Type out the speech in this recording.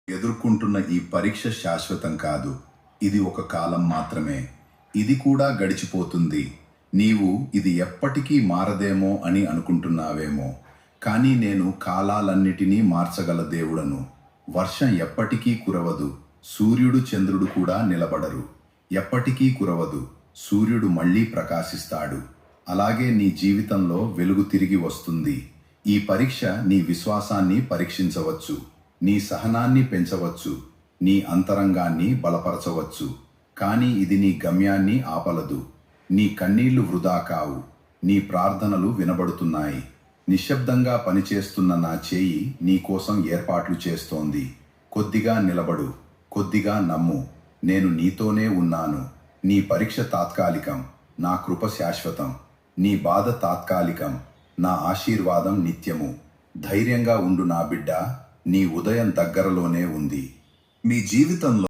ఎదుర్కొంటున్న ఈ పరీక్ష శాశ్వతం కాదు. ఇది ఒక కాలం మాత్రమే. ఇది కూడా గడిచిపోతుంది. నీవు ఇది ఎప్పటికీ మారదేమో అని అనుకుంటున్నావేమో. కానీ నేను కాలాలన్నిటినీ మార్చగల దేవుడను. వర్షం ఎప్పటికీ కురవదు, సూర్యుడు చంద్రుడు కూడా నిలబడరు. ఎప్పటికీ కురవదు, సూర్యుడు మళ్ళీ ప్రకాశిస్తాడు. అలాగే నీ జీవితంలో వెలుగు తిరిగి వస్తుంది. ఈ పరీక్ష నీ విశ్వాసాన్ని పరీక్షించవచ్చు, నీ సహనాన్ని పెంచవచ్చు, నీ అంతరంగాన్ని బలపరచవచ్చు. కానీ ఇది నీ గమ్యాన్ని ఆపలదు. నీ కన్నీళ్లు వృధా కావు, నీ ప్రార్థనలు వినబడుతున్నాయి. నిశ్శబ్దంగా పనిచేస్తున్న నా చేయి నీ కోసం ఏర్పాట్లు చేస్తోంది. కొద్దిగా నిలబడు, కొద్దిగా నమ్ము. నేను నీతోనే ఉన్నాను. నీ పరీక్ష తాత్కాలికం, నా కృప శాశ్వతం. నీ బాధ తాత్కాలికం, నా ఆశీర్వాదం నిత్యము. ధైర్యంగా ఉండు నా బిడ్డ, నీ ఉదయం దగ్గరలోనే ఉంది. మీ జీవితంలో